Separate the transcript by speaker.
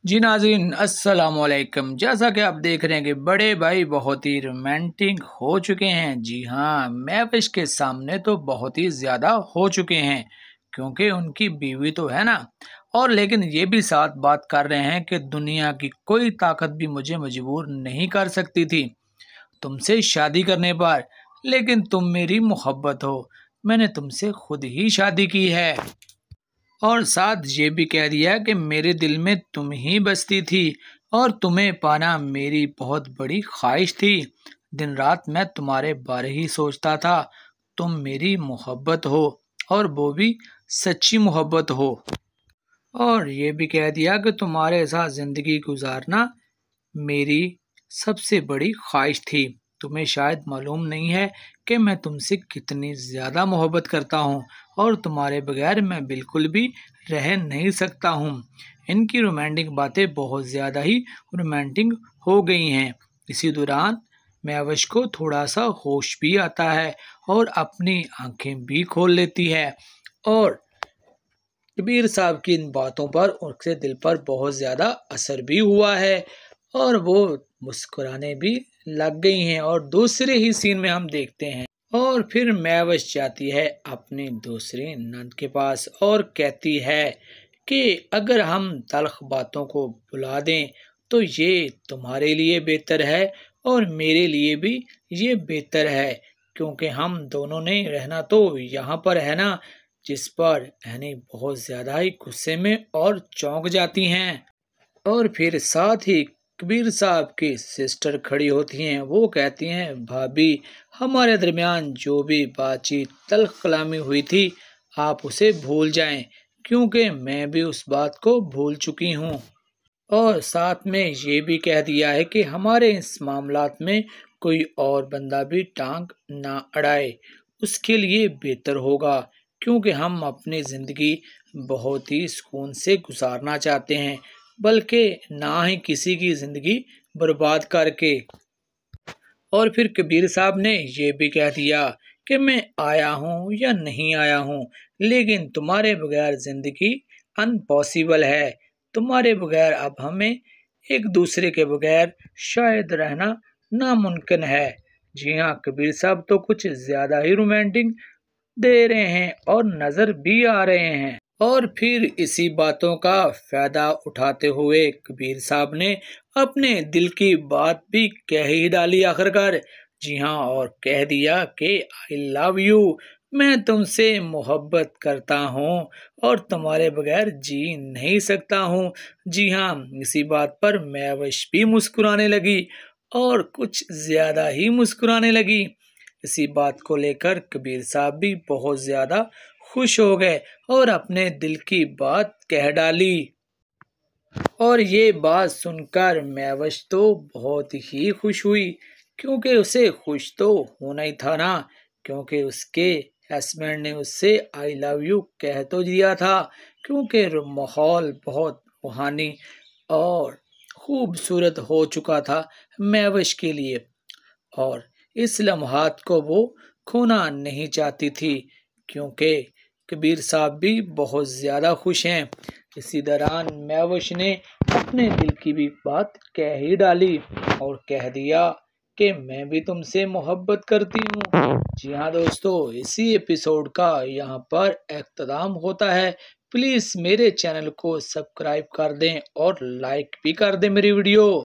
Speaker 1: जी नाज़रीन अस्सलाम वालेकुम। जैसा कि आप देख रहे हैं कि बड़े भाई बहुत ही रोमांटिक हो चुके हैं। जी हाँ, महविश के सामने तो बहुत ही ज़्यादा हो चुके हैं क्योंकि उनकी बीवी तो है ना। और लेकिन ये भी साथ बात कर रहे हैं कि दुनिया की कोई ताकत भी मुझे मजबूर नहीं कर सकती थी तुमसे शादी करने पर। लेकिन तुम मेरी मोहब्बत हो, मैंने तुमसे खुद ही शादी की है। और साथ ये भी कह दिया कि मेरे दिल में तुम ही बसती थी और तुम्हें पाना मेरी बहुत बड़ी ख्वाहिश थी। दिन रात मैं तुम्हारे बारे ही सोचता था। तुम मेरी मोहब्बत हो और वो भी सच्ची मोहब्बत हो। और ये भी कह दिया कि तुम्हारे साथ ज़िंदगी गुजारना मेरी सबसे बड़ी ख्वाहिश थी। तुम्हें शायद मालूम नहीं है कि मैं तुमसे कितनी ज़्यादा मोहब्बत करता हूँ और तुम्हारे बगैर मैं बिल्कुल भी रह नहीं सकता हूँ। इनकी रोमांटिक बातें बहुत ज़्यादा ही रोमांटिक हो गई हैं। इसी दौरान महविश को थोड़ा सा होश भी आता है और अपनी आंखें भी खोल लेती है। और कबीर साहब की इन बातों पर उसके दिल पर बहुत ज़्यादा असर भी हुआ है और वो मुस्कुराने भी लग गई हैं। और दूसरे ही सीन में हम देखते हैं और फिर महविश जाती है अपनी दूसरी नंद के पास और कहती है कि अगर हम तल्ख बातों को भुला दें तो ये तुम्हारे लिए बेहतर है और मेरे लिए भी ये बेहतर है, क्योंकि हम दोनों ने रहना तो यहाँ पर है ना। जिस पर एनी बहुत ज़्यादा ही गुस्से में और चौंक जाती हैं। और फिर साथ ही कबीर साहब की सिस्टर खड़ी होती हैं। वो कहती हैं, भाभी हमारे दरमियान जो भी बातचीत तल्ख कलामी हुई थी आप उसे भूल जाएं, क्योंकि मैं भी उस बात को भूल चुकी हूँ। और साथ में ये भी कह दिया है कि हमारे इस मामलात में कोई और बंदा भी टांग ना अड़ाए, उसके लिए बेहतर होगा, क्योंकि हम अपनी ज़िंदगी बहुत ही सुकून से गुजारना चाहते हैं, बल्कि ना ही किसी की ज़िंदगी बर्बाद करके। और फिर कबीर साहब ने ये भी कह दिया कि मैं आया हूँ या नहीं आया हूँ, लेकिन तुम्हारे बगैर ज़िंदगी अनपॉसिबल है। तुम्हारे बगैर अब हमें एक दूसरे के बगैर शायद रहना नामुमकिन है। जी हाँ, कबीर साहब तो कुछ ज़्यादा ही रोमांटिक दे रहे हैं और नज़र भी आ रहे हैं। और फिर इसी बातों का फायदा उठाते हुए कबीर साहब ने अपने दिल की बात भी कह ही डाली आखिरकार। जी हाँ, और कह दिया कि आई लव यू, मैं तुमसे मोहब्बत करता हूँ और तुम्हारे बगैर जी नहीं सकता हूँ। जी हाँ, इसी बात पर महविश भी मुस्कुराने लगी और कुछ ज्यादा ही मुस्कुराने लगी। इसी बात को लेकर कबीर साहब भी बहुत ज्यादा खुश हो गए और अपने दिल की बात कह डाली। और ये बात सुनकर महविश तो बहुत ही खुश हुई, क्योंकि उसे खुश तो होना ही था ना, क्योंकि उसके हस्बैंड ने उससे आई लव यू कह तो दिया था। क्योंकि माहौल बहुत रूहानी और खूबसूरत हो चुका था महविश के लिए, और इस लम्हात को वो खोना नहीं चाहती थी, क्योंकि कबीर साहब भी बहुत ज़्यादा खुश हैं। इसी दौरान महविश ने अपने दिल की भी बात कह ही डाली और कह दिया कि मैं भी तुमसे मोहब्बत करती हूँ। जी हाँ दोस्तों, इसी एपिसोड का यहाँ पर अख्ताम होता है। प्लीज़ मेरे चैनल को सब्सक्राइब कर दें और लाइक भी कर दें मेरी वीडियो।